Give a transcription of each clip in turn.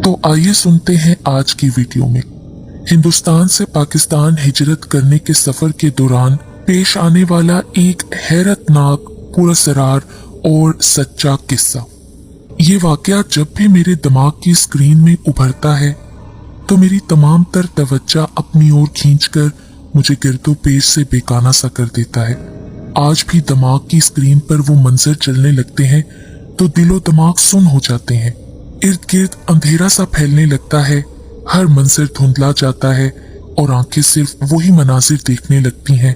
तो आइए सुनते हैं आज की वीडियो में हिंदुस्तान से पाकिस्तान हिजरत करने के सफर के दौरान पेश आने वाला एक हैरतनाक, पुरअसरार और सच्चा किस्सा। ये वाकया जब भी मेरे दिमाग की स्क्रीन में उभरता है तो मेरी तमाम तर तवज्जो अपनी ओर खींचकर मुझे गिरदो पेश से बेगाना सा कर देता है। आज भी दिमाग की स्क्रीन पर वो मंजर चलने लगते हैं तो दिलो दिमाग सुन हो जाते हैं। इर्द गिर्द अंधेरा सा फैलने लगता है, हर मंजर धुंधला जाता है और आंखें सिर्फ वही मनाजिर देखने लगती हैं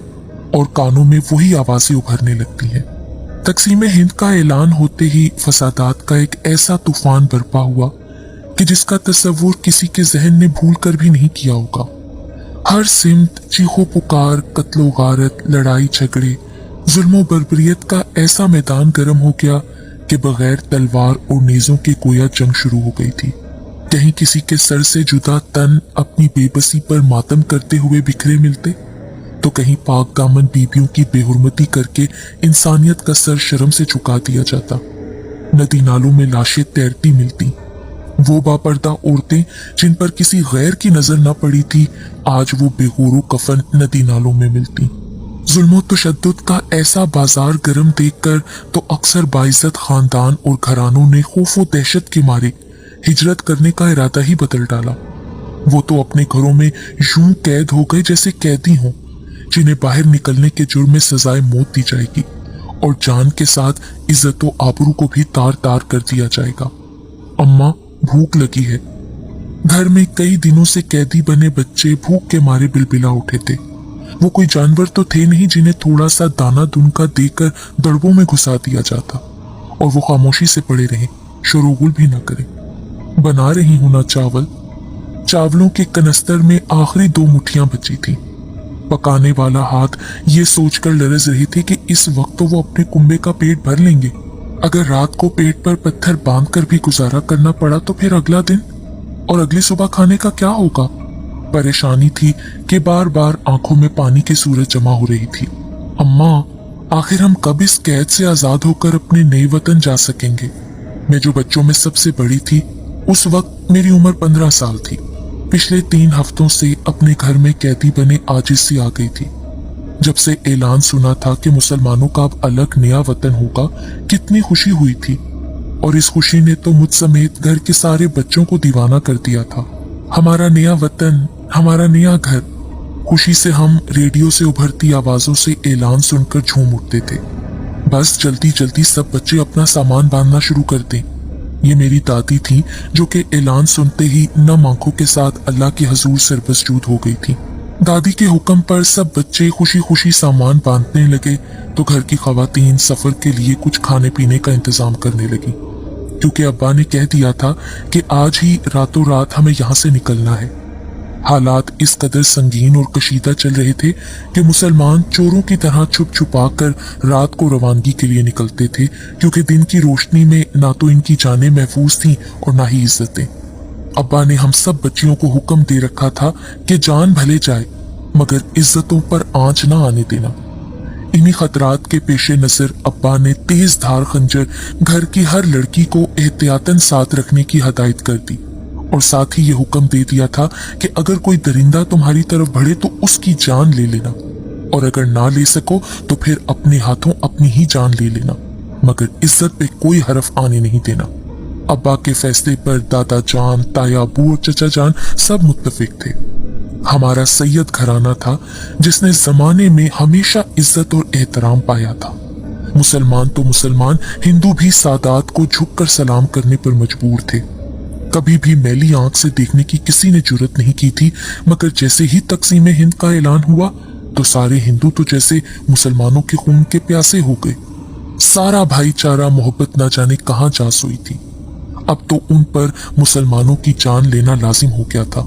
और कानों में वही आवाजें उभरने लगती हैं। तकसीम हिंद का ऐलान होते ही फसादात का एक ऐसा तूफान बरपा हुआ कि जिसका तस्वुर किसी के जहन ने भूल कर भी नहीं किया होगा। हर सिमत चीखो पुकार, कत्लो गारत, लड़ाई झगड़े, जुल्मो बर्बरियत का ऐसा मैदान गर्म हो गया कि बगैर तलवार और नेजों के गोया जंग शुरू हो गई थी। कहीं किसी के सर से जुदा तन अपनी बेबसी पर मातम करते हुए बिखरे मिलते, तो कहीं पाक दामन बीबियों की बेहुरमती करके इंसानियत का सर शर्म से झुका दिया जाता। नदी नालों में लाशें तैरती मिलती। वो बापर्दा औरतें जिन पर किसी गैर की नजर न पड़ी थी, आज वो बेगोरो कफन नदी नालों में मिलती। जुल्मो तशद्दुद का ऐसा बाजार गर्म देखकर तो अक्सर बाइज्जत खानदान और घरानों ने खौफो दहशत के मारे हिजरत करने का इरादा ही बदल डाला। वो तो अपने घरों में यूं कैद हो गए जैसे कैदी हों, जिन्हें बाहर निकलने के जुर्म में सजाए मौत दी जाएगी और जान के साथ इज्जत व आबरू को भी तार तार कर दिया जाएगा। अम्मा, भूख लगी है। घर में कई दिनों से कैदी बने बच्चे भूख के मारे बिलबिला उठे थे। वो कोई जानवर तो थे नहीं जिन्हें थोड़ा सा दाना दुनका देकर दड़बों में घुसा दिया जाता और वो खामोशी से पड़े रहे, शोरगुल भी न करें। बना रही हूं ना चावल। चावलों के कनस्तर में आखिरी 2 मुट्ठियां बची थी। पकाने वाला हाथ ये सोचकर लरज रही थी कि इस वक्त तो वो अपने कुंबे का पेट भर लेंगे। अगर रात को पेट पर पत्थर बांधकर भी गुजारा करना पड़ा तो फिर अगला दिन और अगली सुबह खाने का क्या होगा। परेशानी थी कि बार बार आंखों में पानी की सूरत जमा हो रही थी। अम्मा, आखिर हम कब इस कैद से आजाद होकर अपने नए वतन जा सकेंगे। मैं जो बच्चों में सबसे बड़ी थी, उस वक्त मेरी उम्र 15 साल थी। पिछले 3 हफ्तों से अपने घर में कैदी बने आजिज सी आ गई थी। जब से ऐलान सुना था कि मुसलमानों का अब अलग नया वतन होगा, कितनी खुशी हुई थी। और इस खुशी ने तो मुझ समेत घर के सारे बच्चों को दीवाना कर दिया था। हमारा नया वतन, हमारा नया घर। खुशी से हम रेडियो से उभरती आवाजों से ऐलान सुनकर झूम उठते थे। बस जल्दी जल्दी सब बच्चे अपना सामान बांधना शुरू कर दें। ये मेरी दादी थी जो कि ऐलान सुनते ही नम आंखों के साथ अल्लाह के हजूर सरबसजूद हो गई थी। दादी के हुक्म पर सब बच्चे खुशी खुशी सामान बांधने लगे तो घर की खवातीन सफर के लिए कुछ खाने पीने का इंतजाम करने लगी, क्योंकि अब्बा ने कह दिया था कि आज ही रातों रात हमें यहाँ से निकलना है। हालात इस कदर संगीन और कशीदा चल रहे थे कि मुसलमान चोरों की तरह छुप छुपा कर रात को रवानगी के लिए निकलते थे, क्योंकि दिन की रोशनी में ना तो इनकी जानें महफूज थीं और ना ही इज्जतें। अब्बा ने हम सब बच्चियों को हुक्म दे रखा था कि जान भले जाए मगर इज्जतों पर आंच ना आने देना। इन्हीं खतरात के पेशे नजर अब्बा ने तेज धार खंजर घर की हर लड़की को एहतियातन साथ रखने की हदायत कर दी और साथ ही ये हुक्म दे दिया था कि अगर कोई दरिंदा तुम्हारी तरफ बढ़े तो उसकी जान ले लेना, और अगर ना ले सको तो फिर अपने हाथों अपनी ही जान ले लेना, मगर इज्जत पे कोई हरफ आने नहीं देना। अब्बा के फैसले पर दादा जान, ताया अबू और चचा जान सब मुत्तफिक थे। हमारा सैयद घराना था जिसने जमाने में हमेशा इज्जत और एहतराम पाया था। मुसलमान तो मुसलमान, हिंदू भी सादात को झुककर सलाम करने पर मजबूर थे। कभी भी मैली आंख से देखने की किसी ने जुर्रत नहीं की थी, मगर जैसे ही तकसीम हिंद का ऐलान हुआ तो सारे हिंदू तो जैसे मुसलमानों के खून के प्यासे हो गए। सारा भाईचारा मोहब्बत न जाने कहां जा सोई थी। अब तो उन पर मुसलमानों की जान लेना लाजिम हो गया था।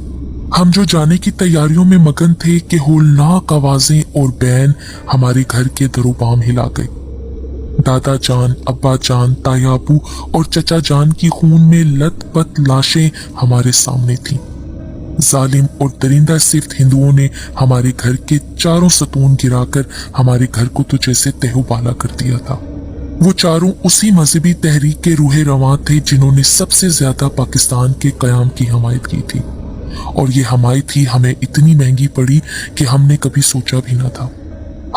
हम जो जाने की तैयारियों में मगन थे कि होलनाक आवाजें और बैन हमारे घर के दरोबाम हिला गए। दादा जान, अब्बा जान, ताया अबू और चचा जान की खून में लथपथ लाशें हमारे सामने थीं। जालिम और दरिंदा सिफ्त हिंदुओं ने हमारे घर के चारों सतून गिराकर हमारे घर को तो जैसे तहबाला कर दिया था। वो चारों उसी मजहबी तहरीक के रूहे रवां थे जिन्होंने सबसे ज्यादा पाकिस्तान के कयाम की हमायत की थी, और ये हमायत ही हमें इतनी महंगी पड़ी कि हमने कभी सोचा भी ना था।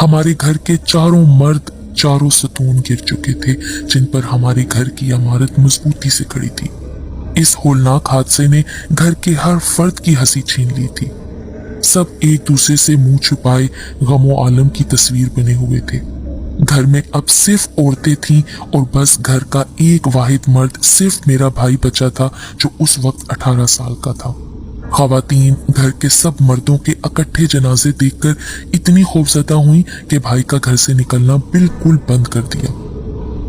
हमारे घर के चारों मर्द चारों सतून गिर चुके थे जिन पर हमारे घर की इमारत मजबूती से खड़ी थी। इस होलनाक हादसे ने घर के हर फर्द की हंसी छीन ली थी। सब एक दूसरे से मुंह छुपाए गमो आलम की तस्वीर बने हुए थे। घर में अब सिर्फ औरतें थीं और बस घर का एक वाहिद मर्द सिर्फ मेरा भाई बचा था जो उस वक्त 18 साल का था। खवातीन घर के सब मर्दों के इकट्ठे जनाजे देखकर इतनी खौफजदा हुई कि भाई का घर से निकलना बिल्कुल बंद कर दिया।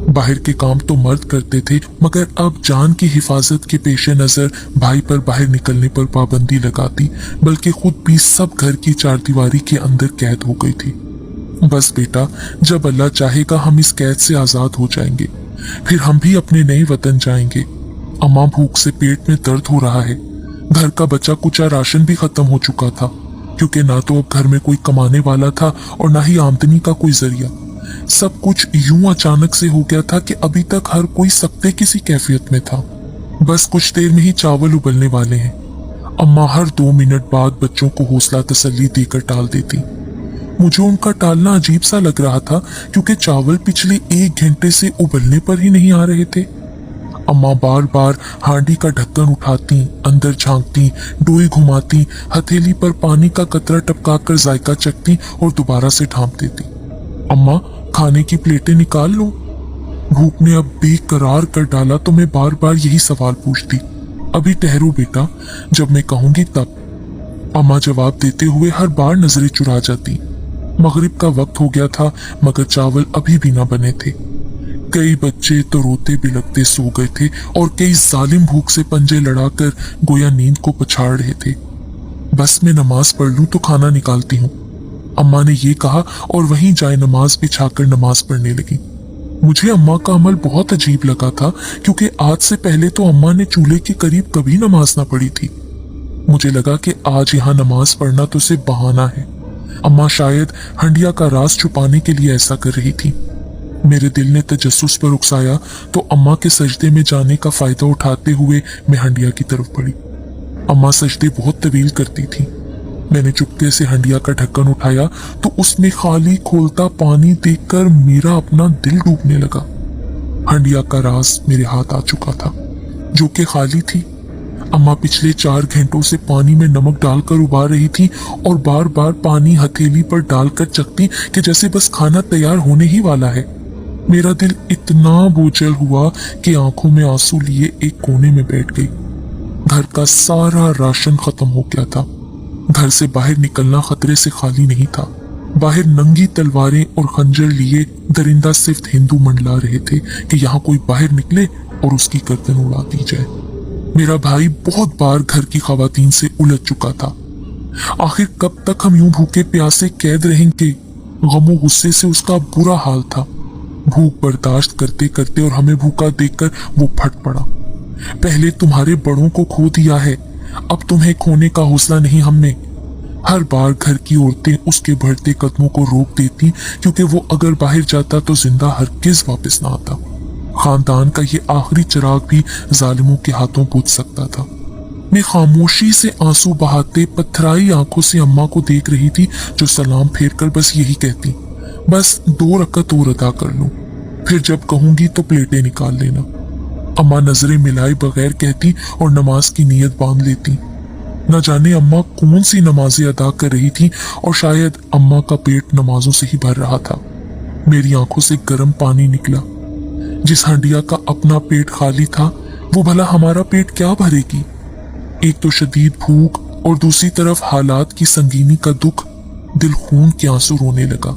बाहर के काम तो मर्द करते थे, मगर अब जान की हिफाजत के पेश नजर भाई पर बाहर निकलने पर पाबंदी लगाती, बल्कि खुद भी सब घर की चारदीवारी के अंदर कैद हो गई थी। बस बेटा, जब अल्लाह चाहेगा हम इस कैद से आजाद हो जाएंगे, फिर हम भी अपने नए वतन जाएंगे। अम्मा भूख से पेट में दर्द हो रहा है। घर का बचा कुचा राशन भी खत्म हो चुका था, क्योंकि ना तो अब घर में कोई कमाने वाला था और ना ही आमदनी का कोई जरिया। सब कुछ यूं अचानक से हो गया था कि अभी तक हर कोई सकते किसी कैफियत में था। बस कुछ देर में ही चावल उबलने वाले हैं। अम्मा हर 2 मिनट बाद बच्चों को हौसला तसल्ली देकर टाल देती। मुझे उनका टालना अजीब सा लग रहा था, क्योंकि चावल पिछले 1 घंटे से उबलने पर ही नहीं आ रहे थे। अम्मा बार बार हांडी का ढक्कन उठाती, अंदर झांकती, डोई घुमाती, हथेली पर पानी का कतरा टपकाकर जायका चखती और दोबारा से ढांप देती। अम्मा, खाने की प्लेटें निकाल लो। भूख ने अब बेकरार कर डाला तो मैं बार बार यही सवाल पूछती। अभी ठहरो बेटा, जब मैं कहूंगी तब। अम्मा जवाब देते हुए हर बार नजरें चुरा जाती। मगरिब का वक्त हो गया था, मगर चावल अभी भी ना बने थे। कई बच्चे तो रोते बिलखते सो गए थे और कई जालिम भूख से पंजे लड़ाकर गोया नींद को पछाड़ रहे थे। बस मैं नमाज पढ़ लूं तो खाना निकालती हूँ, अम्मा ने ये कहा और वहीं जाए नमाज बिछाकर नमाज पढ़ने लगी। मुझे अम्मा का अमल बहुत अजीब लगा था, क्योंकि आज से पहले तो अम्मा ने चूल्हे के करीब कभी नमाज ना पढ़ी थी। मुझे लगा कि आज यहाँ नमाज पढ़ना तो सिर्फ बहाना है। अम्मा शायद हंडिया का राज छुपाने के लिए ऐसा कर रही थी। मेरे दिल ने तजस्सुस पर उकसाया तो अम्मा के सजदे में जाने का फायदा उठाते हुए मैं हंडिया की तरफ बढ़ी। अम्मा सजदे बहुत तवील करती थी। मैंने चुपके से हंडिया का ढक्कन उठाया तो उसमें खाली खोलता पानी देखकर मेरा अपना दिल डूबने लगा। हंडिया का राज मेरे हाथ आ चुका था, जो कि खाली थी। अम्मा पिछले 4 घंटों से पानी में नमक डालकर उबाल रही थी और बार बार पानी हथेली पर डालकर चखती कि जैसे बस खाना तैयार होने ही वाला है। मेरा दिल इतना बोझल हुआ कि आंखों में आंसू लिए एक कोने में बैठ गई। घर का सारा राशन खत्म हो गया था। घर से बाहर निकलना खतरे से खाली नहीं था। बाहर नंगी तलवारें और खंजर लिए दरिंदा सिर्फ हिंदू मंडला रहे थे कि यहाँ कोई बाहर निकले और उसकी गर्दन उड़ा दी जाए। मेरा भाई बहुत बार घर की खवातीन से उलझ चुका था। आखिर कब तक हम यूं भूखे प्यासे कैद रहेंगे? गमो गुस्से से उसका बुरा हाल था। भूख बर्दाश्त करते करते और हमें भूखा देखकर वो फट पड़ा। पहले तुम्हारे बड़ों को खो दिया है, अब तुम्हें खोने का हौसला नहीं हम में। हर बार घर की औरतें उसके बढ़ते कदमों को रोक देती, क्योंकि वो अगर बाहर जाता तो जिंदा हरगिज वापस ना आता। खानदान का ये आखिरी चिराग भी जालिमों के हाथों बुझ सकता था। मैं खामोशी से आंसू बहाते पथराई आंखों से अम्मा को देख रही थी, जो सलाम फेर कर बस यही कहती, बस 2 रकत और अदा कर लूं, फिर जब कहूंगी तो प्लेटें निकाल लेना। अम्मा नजरें मिलाए बगैर कहती और नमाज की नीयत बांध लेती। न जाने अम्मा कौन सी नमाजें अदा कर रही थी, और शायद अम्मा का पेट नमाजों से ही भर रहा था। मेरी आंखों से गर्म पानी निकला। जिस हंडिया का अपना पेट खाली था, वो भला हमारा पेट क्या भरेगी? एक तो शदीद भूख और दूसरी तरफ हालात की संगीनी का दुख। दिल खून के आंसू रोने लगा।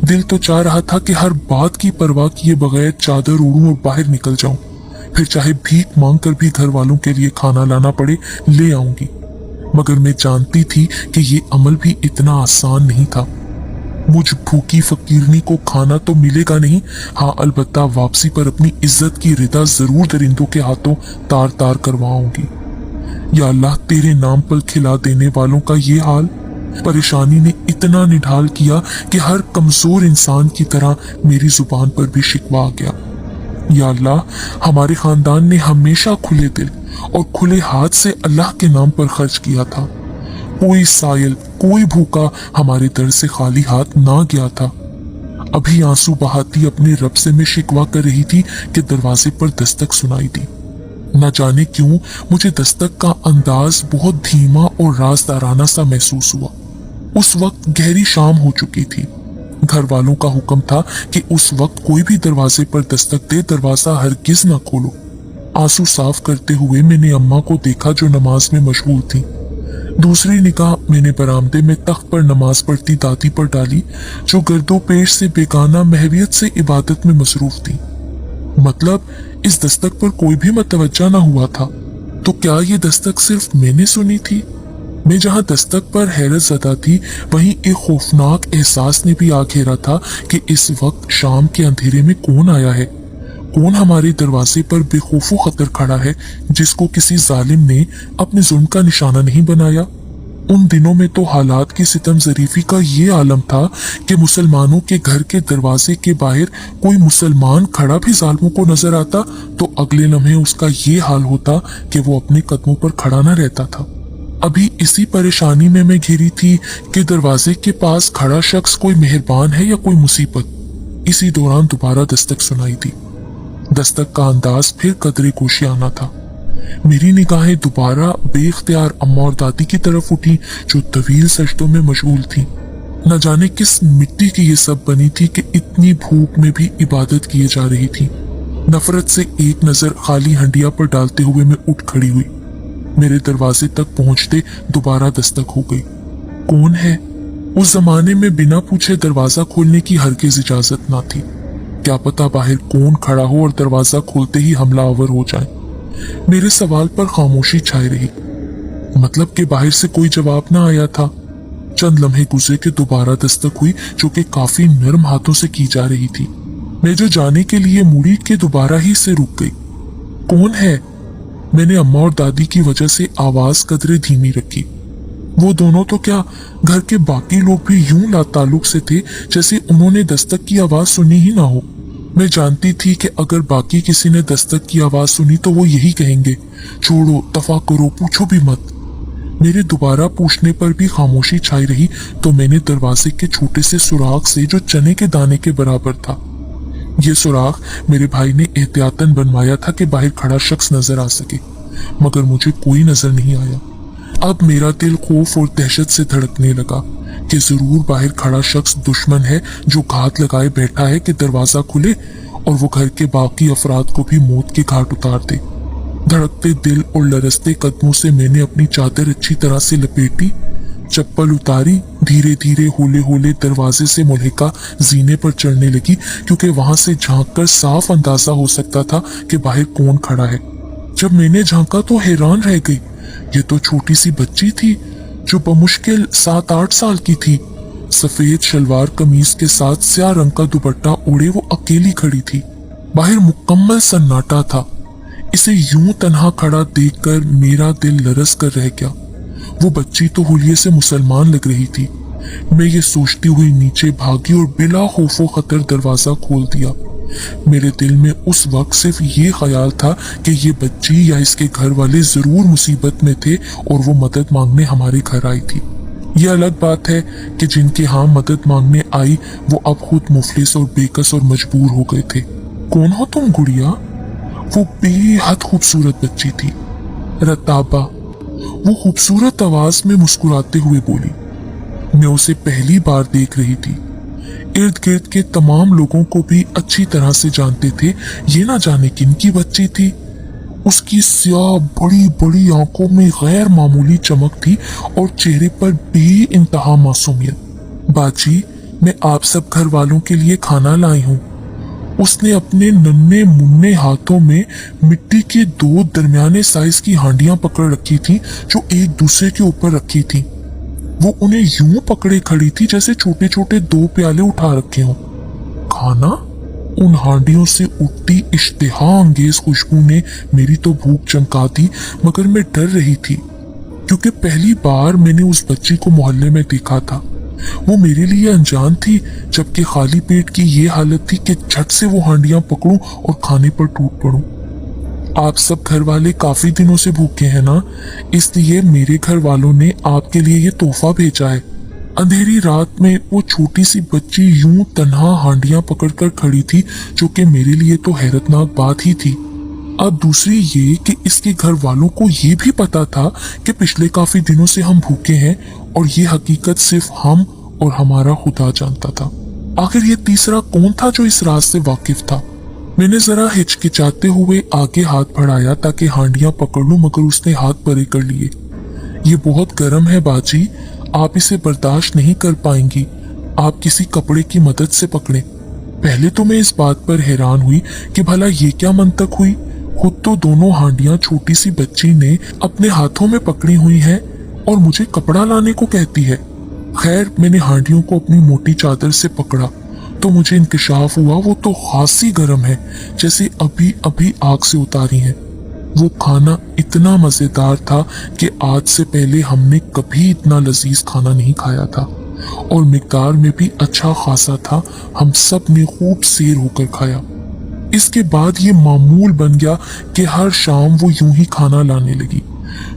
दिल तो चाह रहा था कि हर बात की परवाह किए बगैर चादर ओढ़ूं और बाहर निकल जाऊं, फिर चाहे भीख मांग कर भी घर वालों के लिए खाना लाना पड़े ले आऊंगी। मगर मैं जानती थी कि ये अमल भी इतना आसान नहीं था। मुझ भूखी फकीरनी को खाना तो मिलेगा नहीं, हाँ अलबत्ता वापसी पर अपनी इज्जत की रिदा जरूर दरिंदों के हाथों तार तार करवाऊंगी। या अल्लाह, तेरे नाम पर खिला देने वालों का ये हाल। परेशानी ने इतना निढाल किया कि हर कमजोर इंसान की तरह मेरी जुबान पर भी शिकवा आ गया। या अल्लाह, हमारे खानदान ने हमेशा खुले दिल और खुले हाथ से अल्लाह के नाम पर खर्च किया था। कोई साइल, कोई भूखा हमारे दर से खाली हाथ ना गया था। अभी आंसू बहाती अपने रब से मैं शिकवा कर रही थी कि दरवाजे पर दस्तक सुनाई दी। न जाने क्यों मुझे दस्तक का अंदाज बहुत धीमा और राजदाराना सा महसूस हुआ। उस वक्त गहरी शाम हो चुकी थी। घर वालों का हुक्म था कि उस वक्त कोई भी दरवाजे पर दस्तक दे, दरवाजा हरगिज न खोलो। आंसू साफ करते हुए मैंने अम्मा को देखा जो नमाज में मशगूल थी। दूसरी निगाह मैंने बरामदे में तख्त पर नमाज पढ़ती दादी पर डाली जो गर्दो पेश से बेगाना महवियत से इबादत में मसरूफ थी। मतलब इस दस्तक पर कोई भी मतवज्जा ना हुआ था। तो क्या ये दस्तक सिर्फ मैंने सुनी थी? मैं जहां दस्तक पर हैरत ज़दा थी, वहीं एक खौफनाक एहसास ने भी आ घेरा था कि इस वक्त शाम के अंधेरे में कौन आया है, कौन हमारे दरवाजे पर बेखौफो खतर खड़ा है, जिसको किसी जालिम ने अपने जुल्म का निशाना नहीं बनाया। उन दिनों में तो हालात की सितम जरीफी का ये आलम था कि मुसलमानों के घर के दरवाजे के बाहर कोई मुसलमान खड़ा भी जालिमों को नजर आता तो अगले लम्हे उसका ये हाल होता कि वो अपने कदमों पर खड़ा न रहता था। अभी इसी परेशानी में मैं घिरी थी कि दरवाजे के पास खड़ा शख्स कोई मेहरबान है या कोई मुसीबत। इसी दौरान दोबारा दस्तक सुनाई दी। दस्तक का अंदाज फिर कदरे गोशियाना था। मेरी निगाहें दोबारा बेख्तियार अम्मा और दादी की तरफ उठी जो तवील सजदों में मशगूल थी। न जाने किस मिट्टी की ये सब बनी थी कि इतनी भूख में भी इबादत किए जा रही थी। नफरत से एक नजर खाली हंडिया पर डालते हुए मैं उठ खड़ी हुई। मेरे दरवाजे तक पहुंचते दोबारा दस्तक हो गई। कौन है? उस जमाने में बिना पूछे दरवाजा खोलने की हरगिज इजाजत ना थी। क्या पता बाहर कौन खड़ा हो और दरवाजा खोलते ही हमलावर हो जाए। मेरे सवाल पर खामोशी छाई रही। मतलब कि बाहर से कोई जवाब ना आया था। चंद लम्हे गुजरे के दोबारा दस्तक हुई जो कि काफी नरम हाथों से की जा रही थी। मैं जो जाने के लिए मुड़ी के दोबारा ही से रुक गई। कौन है? मैंने अम्मा और दादी की वजह से आवाज कदरे धीमी रखी। वो दोनों तो क्या, घर के बाकी लोग भी यूं लाताल्लुक से थे जैसे उन्होंने दस्तक की आवाज सुनी ही ना हो। मैं जानती थी कि अगर बाकी किसी ने दस्तक की आवाज सुनी तो वो यही कहेंगे, छोड़ो, दफा करो, पूछो भी मत। मेरे दोबारा पूछने पर भी खामोशी छाई रही तो मैंने दरवाजे के छोटे से सुराख से जो चने के दाने के बराबर था, ये सुराख मेरे भाई ने एहतियातन बनवाया था कि बाहर खड़ा शख्स नजर आ सके, मगर मुझे कोई नजर नहीं आया। अब मेरा दिल खौफ और दहशत से धड़कने लगा कि जरूर बाहर खड़ा शख्स दुश्मन है जो घात लगाए बैठा है कि दरवाजा खुले और वो घर के बाकी अफराद को भी मौत के घाट उतार दे। धड़कते दिल और लरसते कदमों से मैंने अपनी चादर अच्छी तरह से लपेटी, चप्पल उतारी, धीरे धीरे होले होले दरवाजे से मुल्हिका जीने पर चढ़ने लगी क्योंकि वहां से झांककर साफ अंदाजा हो सकता था कि बाहर कौन खड़ा है। जब मैंने झांका तो हैरान रह गई। ये तो छोटी सी बच्ची थी जो बमुश्किल 7-8 साल की थी। सफेद शलवार कमीज के साथ स्याह रंग का दुपट्टा ओढ़े वो अकेली खड़ी थी। बाहर मुकम्मल सन्नाटा था। इसे यूं तन्हा खड़ा देखकर मेरा दिल लरस कर रह गया। वो बच्ची तो हुलिये से मुसलमान लग रही थी। मैं ये सोचती हुई नीचे भागी और बिला खौफो खतर दरवाजा खोल दिया। मेरे दिल में उस वक्त सिर्फ ये ख्याल था कि ये बच्ची या इसके घर वाले जरूर मुसीबत में थे और वो मदद मांगने हमारे घर आई थी। ये अलग बात है कि जिनके यहाँ मदद मांगने आई वो अब खुद मुफलिस और बेकस और मजबूर हो गए थे। कौन हो तुम गुड़िया? वो बेहद खूबसूरत बच्ची थी, रताबा। वो खूबसूरत आवाज में मुस्कुराते हुए बोली। मैं उसे पहली बार देख रही थी। इर्द गिर्द के तमाम लोगों को भी अच्छी तरह से जानते थे। ये ना जाने किन की बच्ची थी। उसकी स्याह बड़ी बड़ी आंखों में गैर मामूली चमक थी और चेहरे पर बेइंतहा मासूमियत। बाजी, मैं आप सब घर वालों के लिए खाना लाई हूँ। उसने अपने नन्हे मुन्ने हाथों में मिट्टी के 2 दरमियाने साइज की हांडियां पकड़ रखी थी जो एक दूसरे के ऊपर रखी थी। वो उन्हें यूं पकड़े खड़ी थी जैसे छोटे छोटे 2 प्याले उठा रखे हों। खाना? उन हांडियों से उठती इश्तिहा अंगेज खुशबू ने मेरी तो भूख चमका दी, मगर मैं डर रही थी क्योंकि पहली बार मैंने उस बच्ची को मोहल्ले में देखा था। वो मेरे लिए अनजान थी, जबकि खाली पेट की ये हालत थी कि झट से वो हांडियां पकड़ूं और खाने पर टूट पड़ूं। आप सब घर वाले काफी दिनों से भूखे हैं ना, इसलिए मेरे घर वालों ने आपके लिए ये तोहफा भेजा है। अंधेरी रात में वो छोटी सी बच्ची यूं तन्हा हांडियां पकड़कर खड़ी थी, जो कि मेरे लिए तो हैरतनाक बात ही थी। अब दूसरी ये कि इसके घर वालों को ये भी पता था कि पिछले काफी दिनों से हम भूखे हैं, और ये हकीकत सिर्फ हम और हमारा खुदा जानता था। आखिर ये तीसरा कौन था जो इस राज से वाकिफ था? मैंने जरा हिचकिचाते हुए आगे हाथ बढ़ाया ताकि हांडियां पकड़ लूं, मगर उसने हाथ परे कर लिए। ये बहुत गर्म है बाजी, आप इसे बर्दाश्त नहीं कर पाएंगी, आप किसी कपड़े की मदद से पकड़ें। पहले तो मैं इस बात पर हैरान हुई कि भला ये क्या मंतक हुई, खुद तो दोनों हांडियां छोटी सी बच्ची ने अपने हाथों में पकड़ी हुई हैं और मुझे कपड़ा लाने को कहती है। खैर, मैंने हांडियों को अपनी मोटी चादर से पकड़ा तो मुझे इंकशाफ हुआ वो तो खासी गर्म है, जैसे अभी अभी आग से उतारी है। वो खाना इतना मजेदार था कि आज से पहले हमने कभी इतना लजीज खाना नहीं खाया था, और मिकदार में भी अच्छा खासा था। हम सब ने खूब सेर होकर खाया। इसके बाद ये मामूल बन गया कि हर शाम वो यूं ही खाना लाने लगी,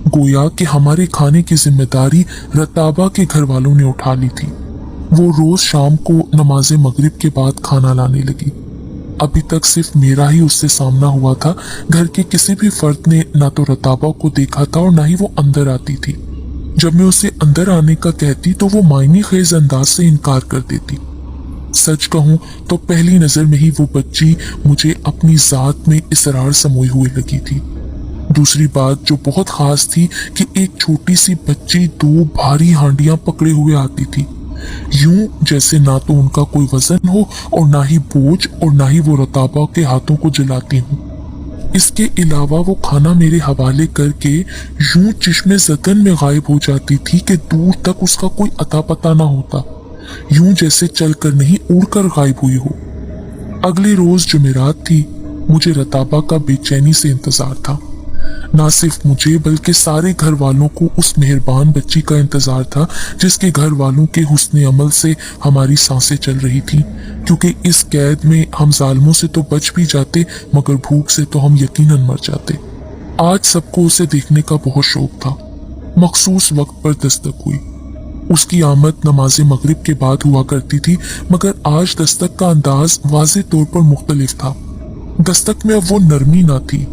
गोया कि हमारे खाने की जिम्मेदारी रताबा के घर वालों ने उठा ली थी। वो रोज शाम को नमाज मगरिब के बाद खाना लाने लगी। अभी तक सिर्फ मेरा ही उससे सामना हुआ था। घर के किसी भी फर्द ने ना तो रताबा को देखा था और ना ही वो अंदर आती थी। जब मैं उसे अंदर आने का कहती तो वो मायने खेज अंदाज से इनकार कर देती। सच कहूं तो पहली नजर में ही वो बच्ची मुझे अपनी जात में इसरार समोए हुए लगी थी। दूसरी बात जो बहुत खास थी कि एक छोटी सी बच्ची दो भारी हांडियां पकड़े हुए आती थी, यूं जैसे ना तो उनका कोई वजन हो और ना ही बोझ, और ना ही वो रताबा के हाथों को जलाती हूँ। इसके अलावा वो खाना मेरे हवाले करके यूं चिश्मे ज़तन में गायब हो जाती थी कि दूर तक उसका कोई अता पता ना होता, यूं जैसे चलकर नहीं उड़कर गायब हुई हो। अगले रोज जुमेरात थी। मुझे रताबा का बेचैनी से इंतजार था। ना सिर्फ मुझे बल्कि सारे घर वालों को उस मेहरबान बच्ची का इंतजार था जिसके घर वालों के हुस्न अमल से हमारी सांसें चल रही थी, क्योंकि इस कैद में हम जालिमों से तो बच भी जाते, मगर भूख से तो हम यकीनन मर जाते। आज सबको उसे देखने का बहुत शौक था। मखसूस वक्त पर दस्तक हुई। उसकी आमद नमाज मगरिब के बाद हुआ करती थी, मगर आज दस्तक का अंदाज वाज़ेह तौर पर मुख्तलिफ था। दस्तक में अब वो नरमी ना थी।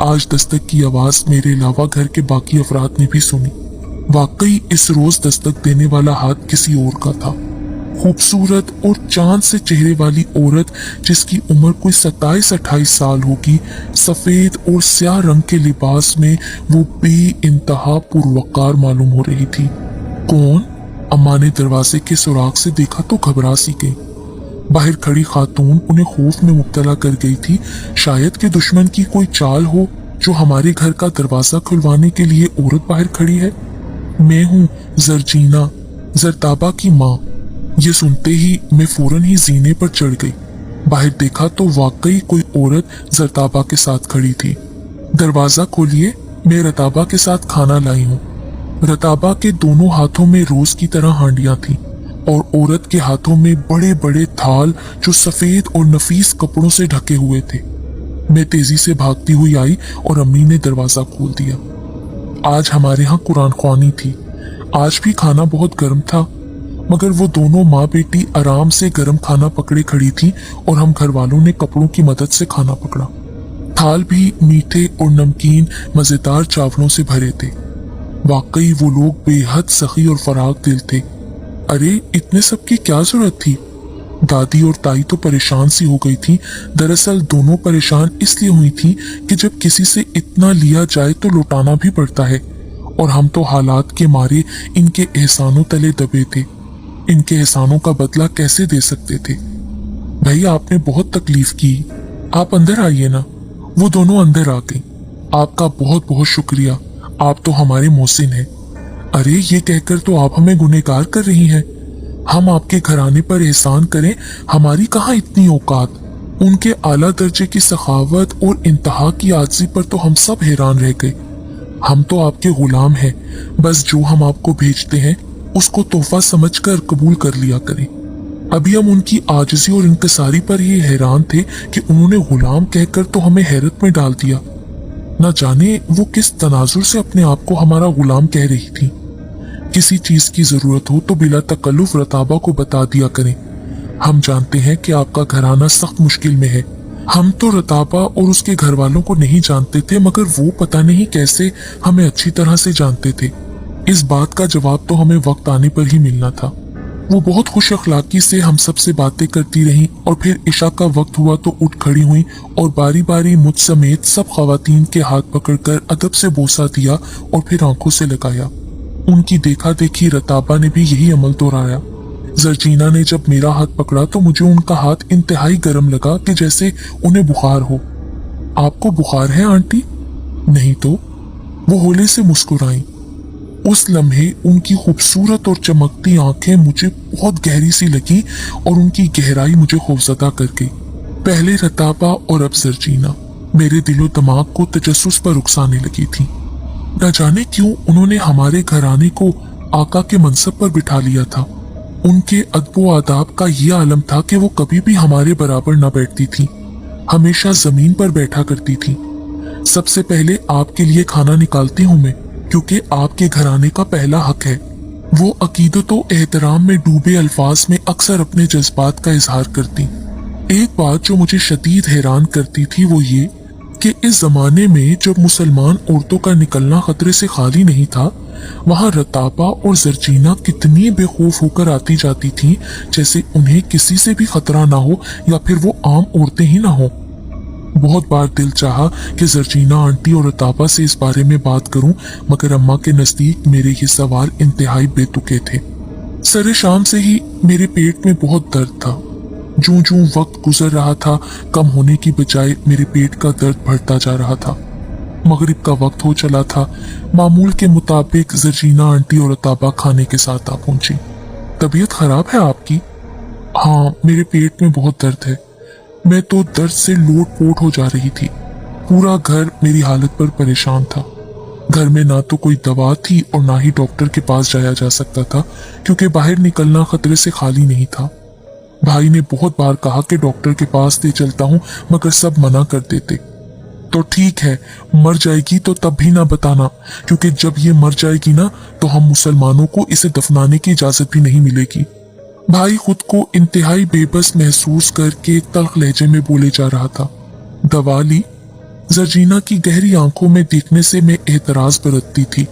आज दस्तक की आवाज मेरे अलावा घर के बाकी अफराद ने भी सुनी। वाकई इस रोज दस्तक देने वाला हाथ किसी और का था। खूबसूरत और चांद से चेहरे वाली औरत जिसकी उम्र कोई 27-28 साल होगी, सफेद और स्याह रंग के लिबास में वो बेइंतहा पुरवकार मालूम हो रही थी। कौन? अम्मा ने दरवाजे के सुराख से देखा तो घबरा सी गई। बाहर खड़ी खातून उन्हें खौफ में मुब्तला कर गई थी। शायद कि दुश्मन की कोई चाल हो जो हमारे घर का दरवाजा खुलवाने के लिए औरत बाहर खड़ी है। मैं हूँ जर्जीना, जरताबा की माँ। ये सुनते ही मैं फौरन ही जीने पर चढ़ गई। बाहर देखा तो वाकई कोई औरत जरताबा के साथ खड़ी थी। दरवाजा खोलिए, मैं रताबा के साथ खाना लाई हूँ। रताबा के दोनों हाथों में रोज की तरह हांडियां थी और औरत के हाथों में बड़े बड़े थाल जो सफेद और नफीस कपड़ों से ढके हुए थे। मैं तेजी से भागती हुई आई और अम्मी ने दरवाजा खोल दिया। आज हमारे यहाँ कुरान ख्वानी थी। आज भी खाना बहुत गर्म था, मगर वो दोनों माँ बेटी आराम से गर्म खाना पकड़े खड़ी थी और हम घर वालों ने कपड़ों की मदद से खाना पकड़ा। थाल भी मीठे और नमकीन मजेदार चावलों से भरे थे। वाकई वो लोग बेहद सखी और फराग दिल थे। अरे इतने सब की क्या जरूरत थी? दादी और ताई तो परेशान सी हो गई थी। दरअसल दोनों परेशान इसलिए हुई थी कि जब किसी से इतना लिया जाए तो लौटाना भी पड़ता है, और हम तो हालात के मारे इनके एहसानों तले दबे थे। इनके एहसानों का बदला कैसे दे सकते थे? भाई आपने बहुत तकलीफ की, आप अंदर आइए ना। वो दोनों अंदर आ गई। आपका बहुत बहुत शुक्रिया, आप तो हमारे मोहसिन हैं। अरे ये कहकर तो आप हमें गुनहगार कर रही हैं। हम आपके घराने पर एहसान करें, हमारी कहाँ इतनी औकात। उनके आला दर्जे की सखावत और इंतहा की आजिज़ी पर तो हम सब हैरान रह गए। हम तो आपके गुलाम हैं, बस जो हम आपको भेजते हैं उसको तोहफा समझकर कबूल कर लिया करें। अभी हम उनकी आजिज़ी और इंकिसारी पर ही हैरान थे कि उन्होंने गुलाम कहकर तो हमें हैरत में डाल दिया। न जाने वो किस तनाजुर से अपने आप को हमारा गुलाम कह रही थी। किसी चीज की जरूरत हो तो बिला तकल्लुफ रताबा को बता दिया करें। हम जानते हैं कि आपका घराना सख्त मुश्किल में है। हम तो रताबा और उसके घर वालों को नहीं जानते थे, मगर वो पता नहीं कैसे हमें अच्छी तरह से जानते थे। इस बात का जवाब तो हमें वक्त आने पर ही मिलना था। वो बहुत खुश अखलाकी से हम सबसे बातें करती रहीं और फिर इशा का वक्त हुआ तो उठ खड़ी हुई और बारी बारी मुझ समेत सब खवातीन के हाथ पकड़कर अदब से बोसा दिया और फिर आंखों से लगाया। उनकी देखा देखी रताबा ने भी यही अमल दोहराया। जर्जीना ने जब मेरा हाथ पकड़ा तो मुझे उनका हाथ इंतहाई गर्म लगा कि जैसे उन्हें बुखार हो। आपको बुखार है आंटी? नहीं तो। वो होले से मुस्कुराई। उस लम्हे उनकी खूबसूरत और चमकती आंखें मुझे बहुत गहरी सी लगी और उनकी गहराई मुझे खौफजदा कर गई। पहले रताबा और अब जर्जीना मेरे दिलो दिमाग को तजस्सुस पर उकसाने लगी थी। न जाने क्यों उन्होंने हमारे घराने को आका के मनसब पर बिठा लिया था। उनके अदब आदाब का ये आलम था कि वो कभी भी हमारे बराबर न बैठती थी, हमेशा जमीन पर बैठा करती थी। सबसे पहले आपके लिए खाना निकालती हूँ मैं, क्योंकि आपके घराने का पहला हक है। वो अकीदत व एहतराम में डूबे अल्फाज में अक्सर अपने जज्बात का इजहार करती। एक बात जो मुझे शदीद हैरान करती थी वो ये कि इस जमाने में जब मुसलमान औरतों का निकलना खतरे से खाली नहीं था, वहाँ रताबा और जर्जीना कितनी बेखौफ होकर आती जाती थीं, जैसे उन्हें किसी से भी खतरा ना हो या फिर वो आम औरतें ही ना हो। बहुत बार दिल चाहा कि जर्जीना आंटी और रताबा से इस बारे में बात करूं, मगर अम्मा के नजदीक मेरे ये सवाल इंतहाई बेतुके थे। सरे शाम से ही मेरे पेट में बहुत दर्द था। जूं जूं वक्त गुजर रहा था, कम होने की बजाय मेरे पेट का दर्द बढ़ता जा रहा था। मगरिब का वक्त हो चला था। मामूल के मुताबिक जर्जीना आंटी और रताबा खाने के साथ आ पहुंची। तबीयत खराब है आपकी? हाँ, मेरे पेट में बहुत दर्द है। मैं तो दर्द से लोट-पोट हो जा रही थी। पूरा घर मेरी हालत पर परेशान था। घर में ना तो कोई दवा थी और ना ही डॉक्टर के पास जाया जा सकता था, क्योंकि बाहर निकलना खतरे से खाली नहीं था। भाई ने बहुत बार कहा कि डॉक्टर के पास ले चलता हूँ, मगर सब मना कर देते। तो ठीक है, मर जाएगी तो तब भी ना बताना, क्योंकि जब ये मर जाएगी ना तो हम मुसलमानों को इसे दफनाने की इजाजत भी नहीं मिलेगी। भाई खुद को इंतहाई बेबस महसूस करके तल्ख लहजे में बोले जा रहा था। दवा ली? जर्जीना की गहरी आंखों में देखने से मैं एतराज बरतती थी,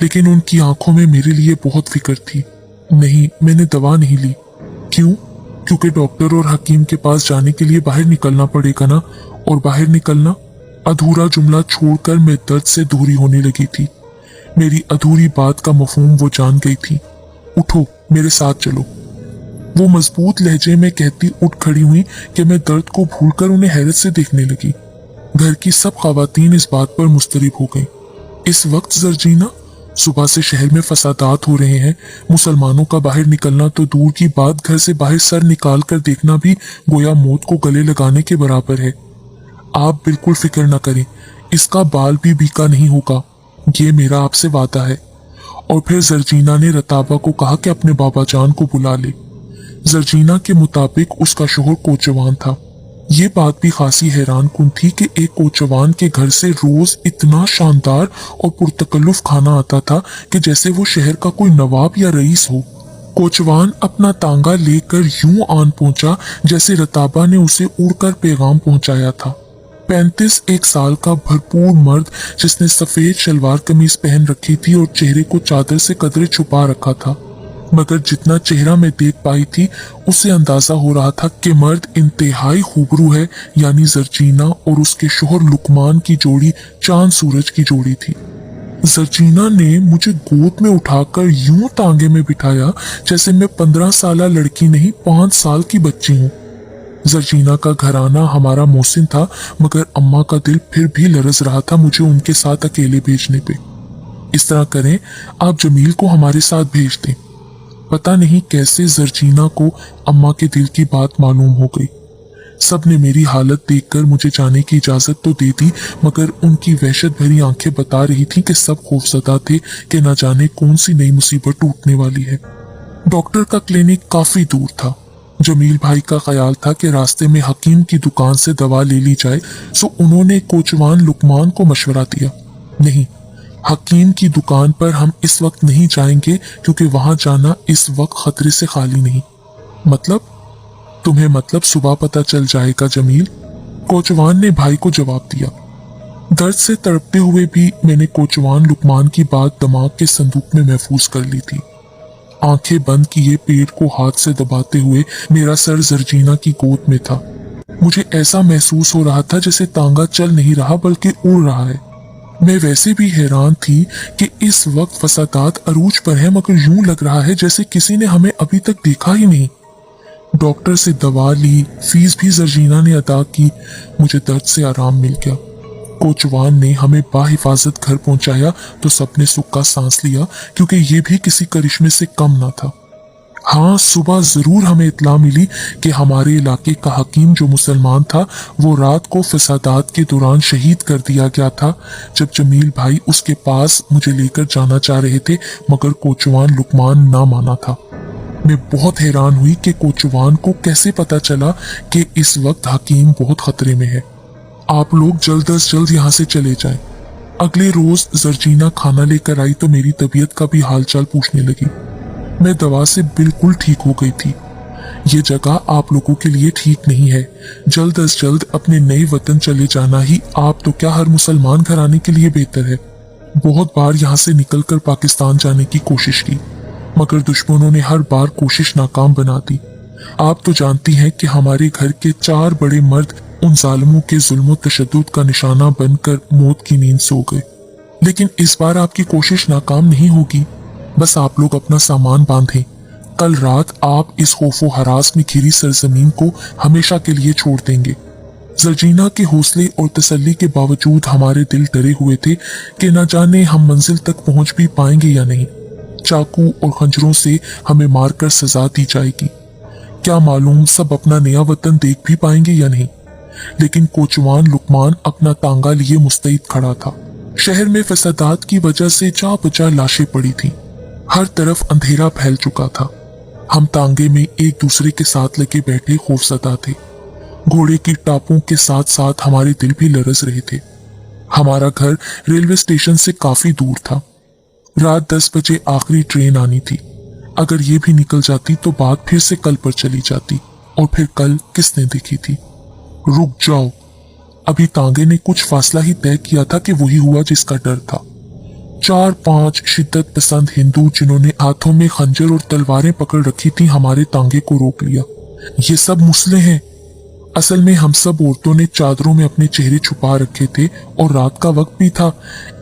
लेकिन उनकी आंखों में मेरे लिए बहुत फिक्र थी। नहीं, मैंने दवा नहीं ली। क्यों? क्योंकि डॉक्टर और हकीम के पास जाने के लिए बाहर निकलना पड़ेगा ना, और बाहर निकलना। अधूरा जुमला छोड़कर मैं दर्द से दूरी होने लगी थी। मेरी अधूरी बात का मफहूम वो जान गई थी। उठो, मेरे साथ चलो। वो मजबूत लहजे में कहती उठ खड़ी हुई कि मैं दर्द को भूलकर उन्हें हैरत से देखने लगी। घर की सब खवातीन इस बात पर मुस्तरिब हो गईं। इस वक्त जर्जीना, सुबह से शहर में फसादात हो रहे हैं। मुसलमानों का बाहर निकलना तो दूर की बात, घर से बाहर सर निकाल कर देखना भी गोया मौत को गले लगाने के बराबर है। आप बिल्कुल फिक्र न करें, इसका बाल भी भीगा नहीं होगा, ये मेरा आपसे वादा है। और फिर जर्जीना ने रताबा को कहा कि अपने बाबा जान को बुला ले। जर्जीना के मुताबिक उसका शोहर कोचवान था। ये बात भी खासी हैरान कुन थी कि एक कोचवान के घर से रोज इतना शानदार और पुरतकल्लुफ खाना आता था कि जैसे वो शहर का कोई नवाब या रईस हो। कोचवान अपना तांगा लेकर यूं आन पहुंचा जैसे रताबा ने उसे उड़कर पैगाम पहुंचाया था। 35 साल का भरपूर मर्द, जिसने सफेद शलवार कमीज पहन रखी थी और चेहरे को चादर से कदरे छुपा रखा था, मगर जितना चेहरा मैं देख पाई थी उससे अंदाजा हो रहा था कि मर्द इंतहाई खूबरू है, यानी जर्जीना और उसके शोहर लुकमान की जोड़ी चांद सूरज की जोड़ी थी। जर्जीना ने मुझे गोद में उठाकर यूं तांगे में बिठाया जैसे मैं 15 साल लड़की नहीं 5 साल की बच्ची हूँ। जर्जीना का घराना हमारा मोहसिन था, मगर अम्मा का दिल फिर भी लरज रहा था मुझे उनके साथ अकेले भेजने पे। इस तरह करें, आप जमील को हमारे साथ भेज दें। पता नहीं कैसे जर्जीना को अम्मा के दिल की बात मालूम हो गई। सब ने मेरी हालत देखकर मुझे जाने की इजाजत तो दे दी, मगर उनकी वहशत भरी आंखें बता रही थीं कि सब खौफजदा थे कि न जाने कौन सी नई मुसीबत टूटने वाली है। डॉक्टर का क्लिनिक काफी दूर था। जमील भाई का ख्याल था कि रास्ते में हकीम की दुकान से दवा ले ली जाए, सो उन्होंने कोचवान लुकमान को मशवरा दिया, नहीं, हकीम की दुकान पर हम इस वक्त नहीं जाएंगे, क्योंकि वहां जाना इस वक्त खतरे से खाली नहीं। मतलब? तुम्हें मतलब सुबह पता चल जाएगा जमील, कोचवान ने भाई को जवाब दिया। दर्द से तड़पते हुए भी मैंने कोचवान लुकमान की बात दिमाग के संदूक में महफूज कर ली थी। आंखें बंद किए पेट को हाथ से दबाते हुए मेरा सर जर्जीना की गोद में था। मुझे ऐसा महसूस हो रहा था जैसे तांगा चल नहीं रहा बल्कि उड़ रहा है। मैं वैसे भी हैरान थी कि इस वक्त फसादात अरूज पर है, मगर यूं लग रहा है जैसे किसी ने हमें अभी तक देखा ही नहीं। डॉक्टर से दवा ली, फीस भी जर्जीना ने अदा की। मुझे दर्द से आराम मिल गया। कोचवान ने हमें बाहिफाजत घर पहुंचाया तो सबने सुख का सांस लिया, क्योंकि ये भी किसी करिश्मे से कम ना था। हाँ, सुबह जरूर हमें इत्ला मिली कि हमारे इलाके का हकीम जो मुसलमान था, वो रात को फसादात के दौरान शहीद कर दिया गया था। जब जमील भाई उसके पास मुझे लेकर जाना चाह रहे थे, मगर कोचवान लुकमान ना माना था। मैं बहुत हैरान हुई कि कोचवान को कैसे पता चला कि इस वक्त हकीम बहुत खतरे में है। आप लोग जल्द अज जल्द यहाँ से चले जाएं। अगले रोज जर्जीना खाना लेकर आई तो मेरी तबीयत का भी हालचाल पूछने लगी। मैं दवा से बिल्कुल ठीक हो गई थी। ये जगह आप लोगों के लिए ठीक नहीं है। जल्द अज जल्द अपने नए वतन चले जाना ही आप तो क्या हर मुसलमान घराने के लिए बेहतर है। बहुत बार यहाँ से निकलकर पाकिस्तान जाने की कोशिश की, मगर दुश्मनों ने हर बार कोशिश नाकाम बना दी। आप तो जानती हैं कि हमारे घर के 4 बड़े मर्द उन जालिमों के जुल्म तशद्दुद का निशाना बनकर मौत की नींद सो गए। लेकिन इस बार आपकी कोशिश नाकाम नहीं होगी। बस आप लोग अपना सामान बांधें। कल रात आप इस खौफो हरास में घिरी सरजमीन को हमेशा के लिए छोड़ देंगे। जर्जीना के हौसले और तसल्ली के बावजूद हमारे दिल डरे हुए थे कि न जाने हम मंजिल तक पहुंच भी पाएंगे या नहीं। चाकू और खंजरों से हमें मारकर सजा दी जाएगी। क्या मालूम सब अपना नया वतन देख भी पाएंगे या नहीं। लेकिन कोचवान लुकमान अपना तांगा लिए मुस्तैद खड़ा था। शहर में फसादात की वजह से जा बजा लाशें पड़ी थीं। हर तरफ अंधेरा फैल चुका था। हम तांगे में एक दूसरे के साथ लगे बैठे खौफजदा थे। घोड़े की टापों के साथ साथ हमारे दिल भी लरज रहे थे। हमारा घर रेलवे स्टेशन से काफी दूर था। रात 10 बजे आखिरी ट्रेन आनी थी। अगर ये भी निकल जाती तो बात फिर से कल पर चली जाती। और फिर कल किसने देखी थी। रुक जाओ, अभी तांगे ने कुछ फासला ही तय किया था कि वही हुआ जिसका डर था। 4-5 शिद्दत पसंद हिंदू जिन्होंने हाथों में खंजर और तलवारें पकड़ रखी थी हमारे तांगे को रोक लिया। ये सब मुसले हैं। असल में हम सब औरतों ने चादरों में अपने चेहरे छुपा रखे थे और रात का वक्त भी था,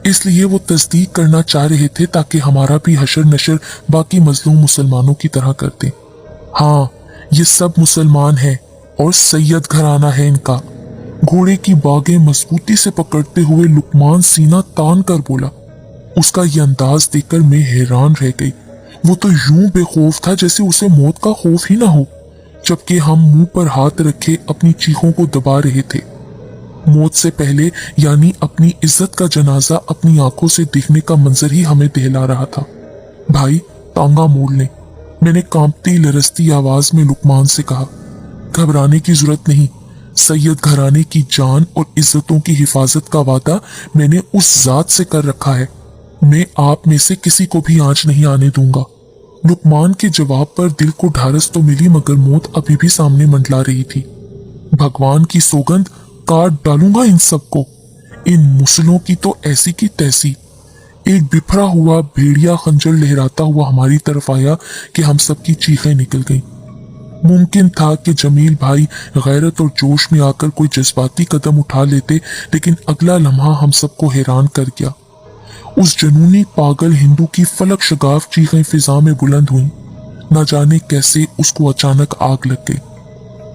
इसलिए वो तस्दीक करना चाह रहे थे ताकि हमारा भी हशर नशर बाकी मजलूम मुसलमानों की तरह करते। हाँ, ये सब मुसलमान हैं और सैयद घराना है इनका। घोड़े की बागें मजबूती से पकड़ते हुए लुकमान सीना तान कर बोला। उसका ये अंदाज देखकर मैं हैरान रह गई। वो तो यूं बेखौफ था जैसे उसे मौत का खौफ ही ना हो, जबकि हम मुंह पर हाथ रखे अपनी चीखों को दबा रहे थे। मौत से पहले यानी अपनी इज्जत का जनाजा अपनी आंखों से देखने का मंजर ही हमें दहला रहा था। भाई, तांगा मोड़ लें, मैंने कांपती लरसती आवाज में लुकमान से कहा। घबराने की जरूरत नहीं। सैयद घराने की जान और इज्जतों की हिफाजत का वादा मैंने उस जात से कर रखा है। मैं आप में से किसी को भी आंच नहीं आने दूंगा। लुकमान के जवाब पर दिल को ढारस तो मिली, मगर मौत अभी भी सामने मंडला रही थी। भगवान की सौगंध, काट डालूंगा इन सबको। इन मुसलों की तो ऐसी की तैसी। एक बिफरा हुआ भेड़िया खंजर लहराता हुआ हमारी तरफ आया कि हम सबकी चीखें निकल गईं। मुमकिन था कि जमील भाई गैरत और जोश में आकर कोई जज्बाती कदम उठा लेते, लेकिन अगला लम्हा हम सबको हैरान कर गया। उस जनूनी पागल हिंदू की फलक शगाफ चीखें फिजा में बुलंद हुई। न जाने कैसे उसको अचानक आग लग गई।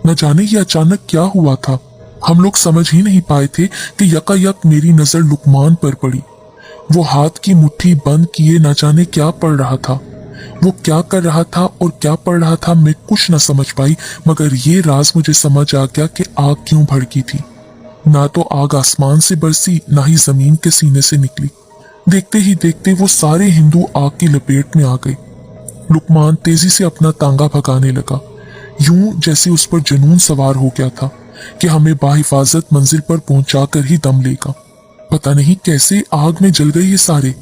न जाने ये अचानक क्या हुआ था। हम लोग समझ ही नहीं पाए थे कि यकायक मेरी नजर लुकमान पर पड़ी। वो हाथ की मुट्ठी बंद किए न जाने क्या पढ़ रहा था। वो क्या कर रहा था और क्या पढ़ रहा था मैं कुछ न समझ पाई, मगर ये राज मुझे समझ आ गया कि आग क्यों भड़की थी। ना तो आग आसमान से बरसी, ना ही जमीन के सीने से निकली। देखते ही देखते वो सारे हिंदू आग की लपेट में आ गए। लुकमान तेजी से अपना तांगा भगाने लगा, यूं जैसे उस पर जुनून सवार हो गया था कि हमें बाहिफाजत मंजिल पर पहुंचाकर ही दम लेगा। पता नहीं कैसे आग में जल गए ये सारे।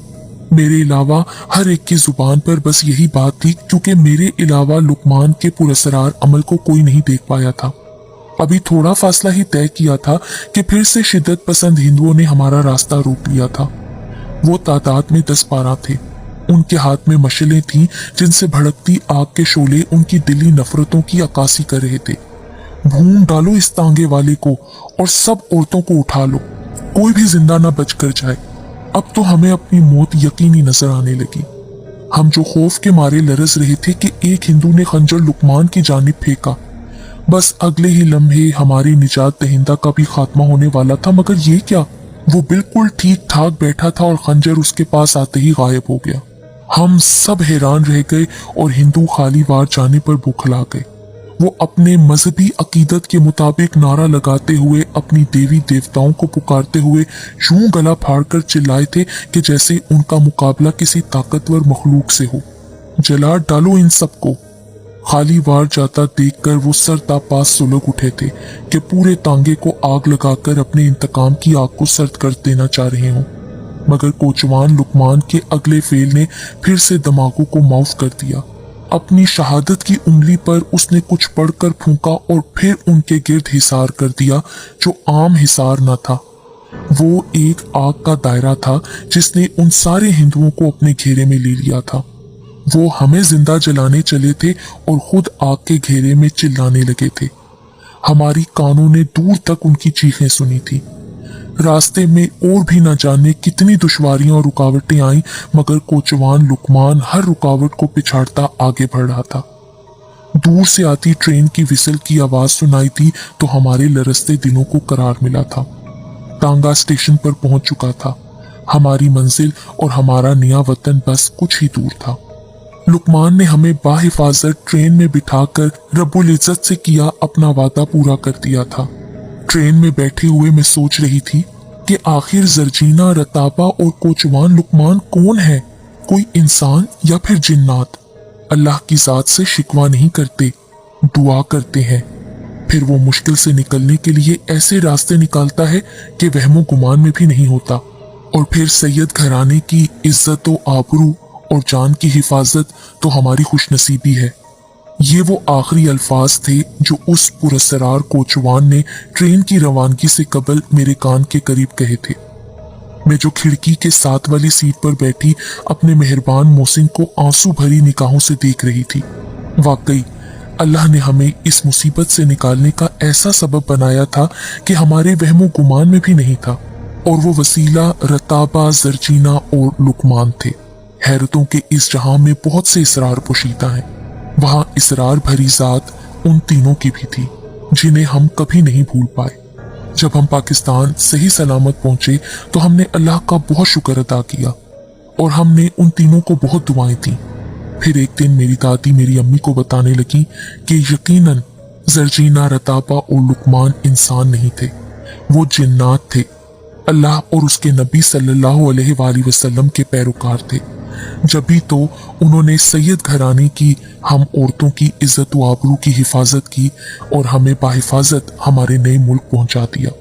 मेरे अलावा हर एक की जुबान पर बस यही बात थी, क्योंकि मेरे अलावा लुकमान के पुरअसरार अमल को कोई नहीं देख पाया था। अभी थोड़ा फासला ही तय किया था कि फिर से शिद्दत पसंद हिंदुओं ने हमारा रास्ता रोक लिया था। वो तादाद में 10-12 थे। उनके हाथ में मशलें थीं जिनसे भड़कती आग के शोले उनकी दिली नफरतों की अक्कासी कर रहे थे। भून डालो इस तांगे वाले को और सब औरतों को उठा लो, कोई भी जिंदा ना बच कर जाए। अब तो हमें अपनी मौत यकीनी नजर आने लगी। हम जो खौफ के मारे लरज रहे थे कि एक हिंदू ने खंजर लुकमान की जानिब फेंका, बस अगले ही लम्हे हमारी निजात दहिंदा का भी खात्मा होने वाला था। मगर ये क्या, वो बिल्कुल ठीक ठाक बैठा था और खंजर उसके पास आते ही गायब हो गया। हम सब हैरान रह गए और हिंदू खाली वार जाने पर बौखला गए। वो अपने मजहबी अकीदत के मुताबिक नारा लगाते हुए, अपनी देवी देवताओं को पुकारते हुए यूं गला फाड़कर चिल्लाए थे कि जैसे उनका मुकाबला किसी ताकतवर मखलूक से हो। जला डालो इन सबको। खाली वार जाता देखकर वो सर तापास सुलग उठे थे कि पूरे तांगे को आग लगाकर अपने इंतकाम की आग को सर्द कर देना चाह रहे हों। मगर कोचवान लुकमान के अगले फेल ने फिर से दिमागों को माफ कर दिया। अपनी शहादत की उंगली पर उसने कुछ पढ़कर फूंका और फिर उनके गिर्द हिसार कर दिया, जो आम हिसार न था। वो एक आग का दायरा था जिसने उन सारे हिंदुओं को अपने घेरे में ले लिया था। वो हमें जिंदा जलाने चले थे और खुद आग के घेरे में चिल्लाने लगे थे। हमारी कानों ने दूर तक उनकी चीखें सुनी थी। रास्ते में और भी न जाने कितनी दुश्वारियां और रुकावटें आईं, मगर कोचवान लुकमान हर रुकावट को पिछाड़ता आगे बढ़ रहा था। दूर से आती ट्रेन की विसल की आवाज सुनाई थी तो हमारे लरसते दिलों को करार मिला था। टांगा स्टेशन पर पहुंच चुका था। हमारी मंजिल और हमारा नया वतन बस कुछ ही दूर था। लुकमान ने हमें बाहिफाजत ट्रेन में बिठाकर रब्बुल इज्जत से किया अपना वादा पूरा कर दिया था। ट्रेन में बैठे हुए मैं सोच रही थी कि आखिर जर्जीना, रताबा और कोचवान लुकमान कौन है? कोई इंसान या फिर जिन्नात? अल्लाह की जात से शिकवा नहीं करते, दुआ करते हैं। फिर वो मुश्किल से निकलने के लिए ऐसे रास्ते निकालता है कि वहमो गुमान में भी नहीं होता। और फिर सैयद घराने की इज्जत व आबरू और जान की हिफाजत तो हमारी खुशनसीबी है। ये वो आखिरी अल्फाज थे जो उस पुरअसरार कोचवान ने ट्रेन की रवानगी से कबल मेरे कान के करीब कहे थे। मैं जो खिड़की के साथ वाली सीट पर बैठी अपने मेहरबान मोहसिन को आंसू भरी निगाहों से देख रही थी। वाकई अल्लाह ने हमें इस मुसीबत से निकालने का ऐसा सबब बनाया था कि हमारे वहमो गुमान में भी नहीं था। और वो वसीला रताबा, जर्जीना और लुकमान थे। हैरतों के इस जहां में बहुत से इसरार पोशीदा हैं। वहां इसरार भरी जात उन तीनों की भी थी जिन्हें हम कभी नहीं भूल पाए। जब हम पाकिस्तान सही सलामत पहुंचे तो हमने अल्लाह का बहुत शुक्र अदा किया और हमने उन तीनों को बहुत दुआएं दी। फिर एक दिन मेरी दादी मेरी अम्मी को बताने लगी कि यकीनन जर्जीना, रताबा और लुकमान इंसान नहीं थे, वो जिन्नात थे। अल्लाह और उसके नबी सल्लल्लाहु अलैहि वसल्लम के पैरोकार थे। जब भी तो उन्होंने सैयद घराने की, हम औरतों की इज्जत व आबरू की हिफाजत की और हमें बाहिफाजत हमारे नए मुल्क पहुंचा दिया।